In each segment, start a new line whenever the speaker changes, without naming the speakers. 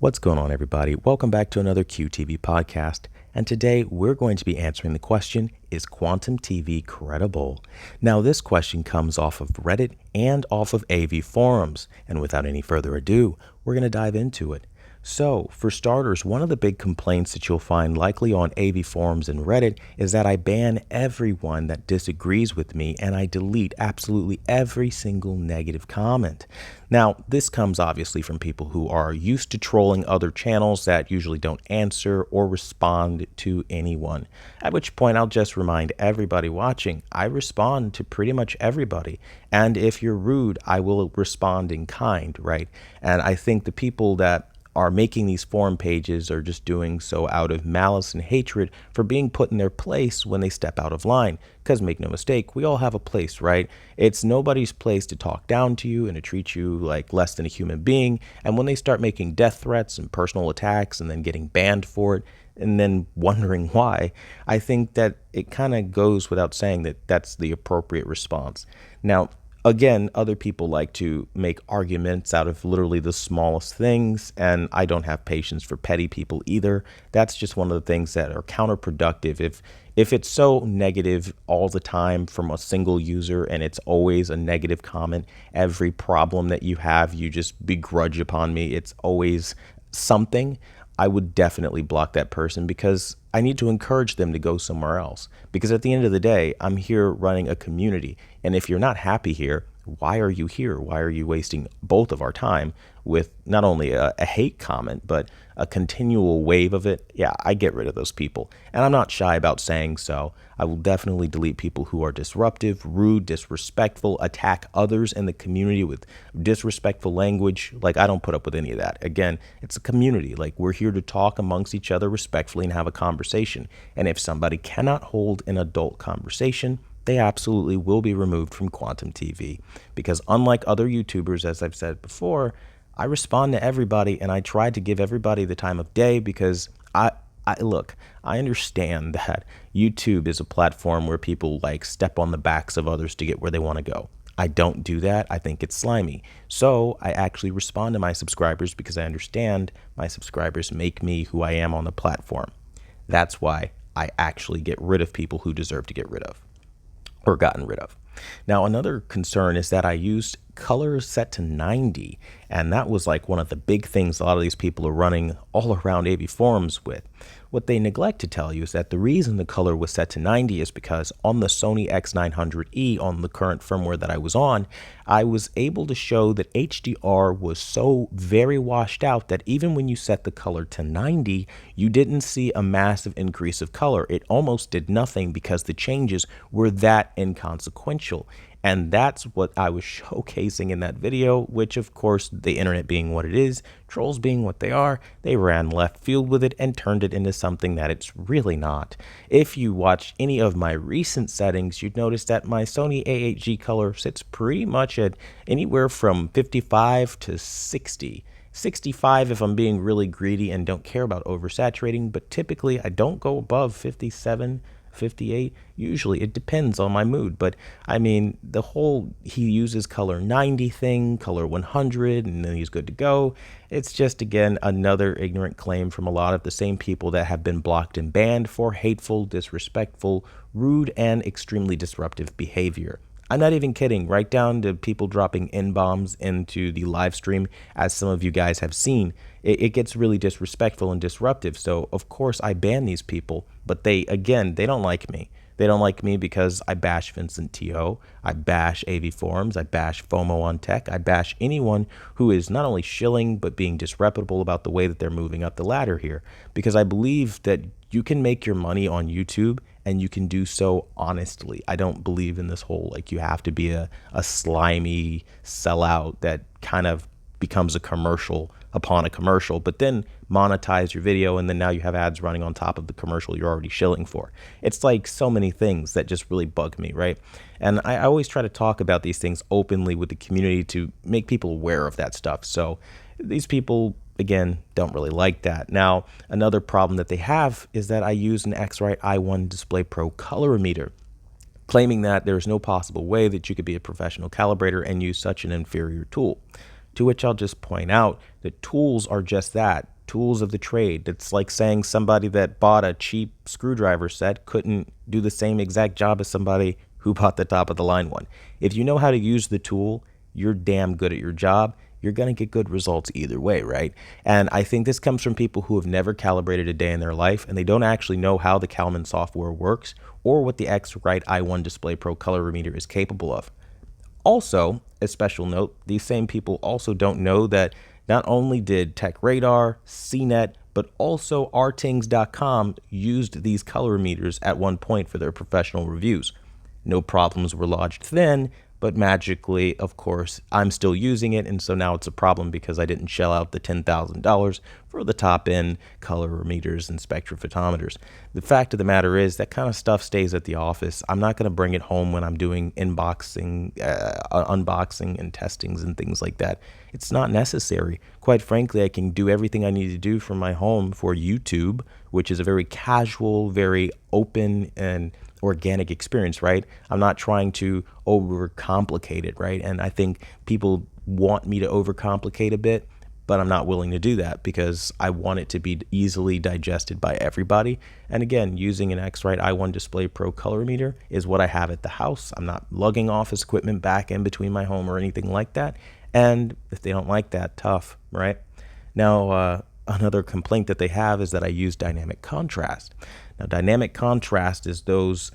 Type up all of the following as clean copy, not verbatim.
What's going on, everybody? Welcome back to another QTV podcast. And today we're going to be answering the question, is quantum TV credible? Now, this question comes off of Reddit and off of AVForums. And without any further ado, we're going to dive into it. So, for starters, one of the big complaints that you'll find likely on AVForums and Reddit is that I ban everyone that disagrees with me and I delete absolutely every single negative comment. Now, this comes obviously from people who are used to trolling other channels that usually don't answer or respond to anyone. At which point, I'll just remind everybody watching, I respond to pretty much everybody. And if you're rude, I will respond in kind, right? And I think the people that are making these forum pages are just doing so out of malice and hatred for being put in their place when they step out of line. Because make no mistake, we all have a place, right? It's nobody's place to talk down to you and to treat you like less than a human being. And when they start making death threats and personal attacks and then getting banned for it and then wondering why, I think that it kind of goes without saying that that's the appropriate response. Now, again, other people like to make arguments out of literally the smallest things, and I don't have patience for petty people either. That's just one of the things that are counterproductive. If it's so negative all the time from a single user and it's always a negative comment, every problem that you have, you just begrudge upon me, it's always something, I would definitely block that person because I need to encourage them to go somewhere else. Because at the end of the day, I'm here running a community. And if you're not happy here, why are you here? Why are you wasting both of our time with not only a hate comment, but a continual wave of it? Yeah, I get rid of those people. And I'm not shy about saying so. I will definitely delete people who are disruptive, rude, disrespectful, attack others in the community with disrespectful language. Like, I don't put up with any of that. Again, it's a community. Like, we're here to talk amongst each other respectfully and have a conversation. And if somebody cannot hold an adult conversation, they absolutely will be removed from Quantum TV. Because unlike other YouTubers, as I've said before, I respond to everybody and I try to give everybody the time of day because I understand that YouTube is a platform where people like step on the backs of others to get where they want to go. I don't do that. I think it's slimy. So I actually respond to my subscribers because I understand my subscribers make me who I am on the platform. That's why I actually get rid of people who deserve to get rid of or gotten rid of. Now, another concern is that I used color set to 90, and that was like one of the big things a lot of these people are running all around AVForums with. What they neglect to tell you is that the reason the color was set to 90 is because on the Sony X900E, on the current firmware that I was on, I was able to show that HDR was so very washed out that even when you set the color to 90, you didn't see a massive increase of color. It almost did nothing because the changes were that inconsequential. And that's what I was showcasing in that video, which of course, the internet being what it is, trolls being what they are, they ran left field with it and turned it into something that it's really not. If you watch any of my recent settings, you'd notice that my Sony A8G color sits pretty much at anywhere from 55 to 60. 65 if I'm being really greedy and don't care about oversaturating, but typically I don't go above 57, 58. Usually it depends on my mood, but I mean, the whole he uses color 90 thing, color 100, and then he's good to go. It's just, again, another ignorant claim from a lot of the same people that have been blocked and banned for hateful, disrespectful, rude, and extremely disruptive behavior. I'm not even kidding, right down to people dropping N-bombs into the live stream, as some of you guys have seen. It gets really disrespectful and disruptive, so of course I ban these people, but they don't like me. They don't like me because I bash Vincent T.O., I bash AVForums, I bash FOMO on Tech, I bash anyone who is not only shilling, but being disreputable about the way that they're moving up the ladder here. Because I believe that you can make your money on YouTube and you can do so honestly. I don't believe in this whole, like, you have to be a slimy sellout that kind of becomes a commercial upon a commercial, but then monetize your video and then now you have ads running on top of the commercial you're already shilling for. It's like so many things that just really bug me, right? And I always try to talk about these things openly with the community to make people aware of that stuff. So these people, again, don't really like that. Now, another problem that they have is that I use an X-Rite i1 Display Pro colorimeter, claiming that there is no possible way that you could be a professional calibrator and use such an inferior tool. To which I'll just point out that tools are just that, tools of the trade. It's like saying somebody that bought a cheap screwdriver set couldn't do the same exact job as somebody who bought the top of the line one. If you know how to use the tool, you're damn good at your job. You're going to get good results either way, right? And I think this comes from people who have never calibrated a day in their life, and they don't actually know how the Calman software works or what the X-Rite i1 Display Pro colorimeter is capable of. Also, a special note, these same people also don't know that not only did TechRadar, CNET, but also rtings.com used these colorimeters at one point for their professional reviews. No problems were lodged then, but magically, of course, I'm still using it, and so now it's a problem because I didn't shell out the $10,000 for the top-end colorimeters and spectrophotometers. The fact of the matter is that kind of stuff stays at the office. I'm not going to bring it home when I'm doing unboxing and testings and things like that. It's not necessary. Quite frankly, I can do everything I need to do from my home for YouTube, which is a very casual, very open, and organic experience, right? I'm not trying to overcomplicate it, right? And I think people want me to overcomplicate a bit, but I'm not willing to do that because I want it to be easily digested by everybody. And again, using an X-Rite i1 Display Pro colorimeter is what I have at the house. I'm not lugging office equipment back in between my home or anything like that. And if they don't like that, tough, right? Now, another complaint that they have is that I use dynamic contrast. Now, dynamic contrast is those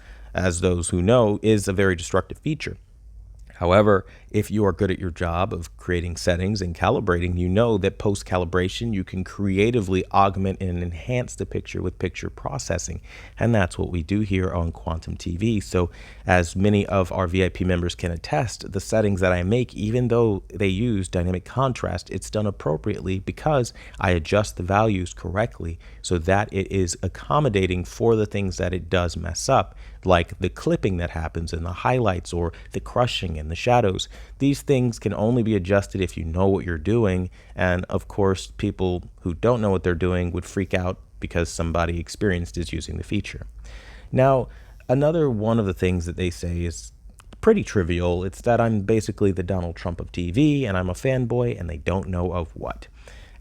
who know, is a very destructive feature. However, if you are good at your job of creating settings and calibrating, you know that post-calibration, you can creatively augment and enhance the picture with picture processing. And that's what we do here on Quantum TV. So as many of our VIP members can attest, the settings that I make, even though they use dynamic contrast, it's done appropriately because I adjust the values correctly so that it is accommodating for the things that it does mess up, like the clipping that happens in the highlights or the crushing and the shadows. These things can only be adjusted if you know what you're doing. And of course, people who don't know what they're doing would freak out because somebody experienced is using the feature. Now, another one of the things that they say is pretty trivial. It's that I'm basically the Donald Trump of TV and I'm a fanboy and they don't know of what.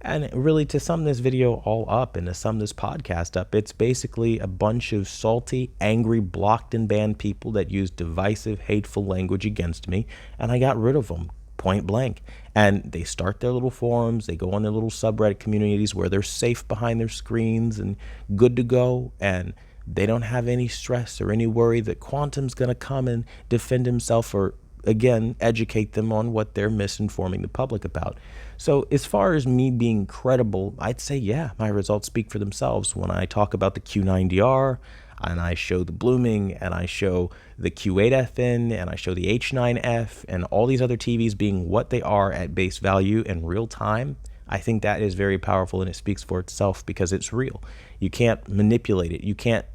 And really, to sum this video all up and to sum this podcast up, it's basically a bunch of salty, angry, blocked and banned people that use divisive, hateful language against me, and I got rid of them, point blank. And they start their little forums, they go on their little subreddit communities where they're safe behind their screens and good to go, and they don't have any stress or any worry that Quantum's going to come and defend himself or, again, educate them on what they're misinforming the public about. So as far as me being credible, I'd say, yeah, my results speak for themselves. When I talk about the Q9DR and I show the blooming and I show the Q8FN and I show the H9F and all these other TVs being what they are at base value in real time, I think that is very powerful and it speaks for itself because it's real. You can't manipulate it. You can't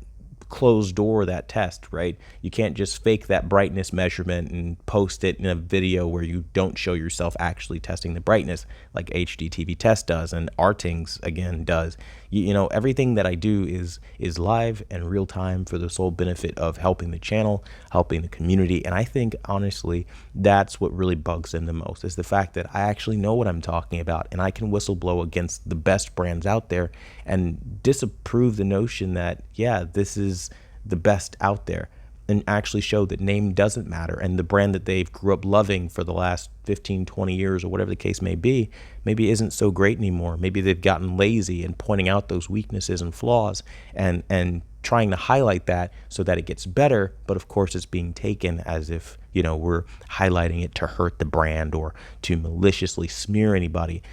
closed door that test, right? You can't just fake that brightness measurement and post it in a video where you don't show yourself actually testing the brightness like HDTV Test does and rtings again does. You know, everything that I do is live and real time for the sole benefit of helping the channel, helping the community. And I think honestly, that's what really bugs them the most is the fact that I actually know what I'm talking about and I can whistleblow against the best brands out there and disapprove the notion that, yeah, this is the best out there and actually show that name doesn't matter and the brand that they've grew up loving for the last 15, 20 years or whatever the case may be, maybe isn't so great anymore. Maybe they've gotten lazy in pointing out those weaknesses and flaws and trying to highlight that so that it gets better. But of course, it's being taken as if, you know, we're highlighting it to hurt the brand or to maliciously smear anybody.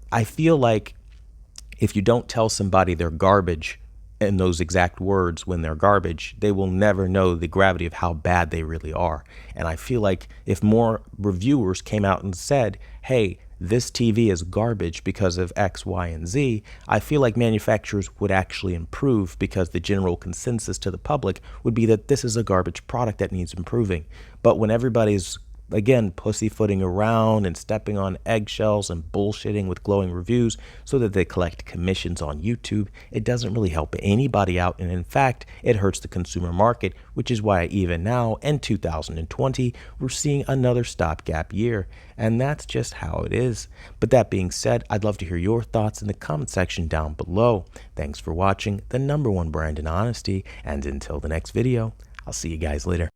I feel like if you don't tell somebody they're garbage in those exact words when they're garbage, they will never know the gravity of how bad they really are. And I feel like if more reviewers came out and said, hey, this TV is garbage because of X, Y, and Z, I feel like manufacturers would actually improve because the general consensus to the public would be that this is a garbage product that needs improving. But when everybody's again, pussyfooting around and stepping on eggshells and bullshitting with glowing reviews so that they collect commissions on YouTube, it doesn't really help anybody out. And in fact, it hurts the consumer market, which is why even now in 2020, we're seeing another stopgap year. And that's just how it is. But that being said, I'd love to hear your thoughts in the comment section down below. Thanks for watching the #1 brand in honesty. And until the next video, I'll see you guys later.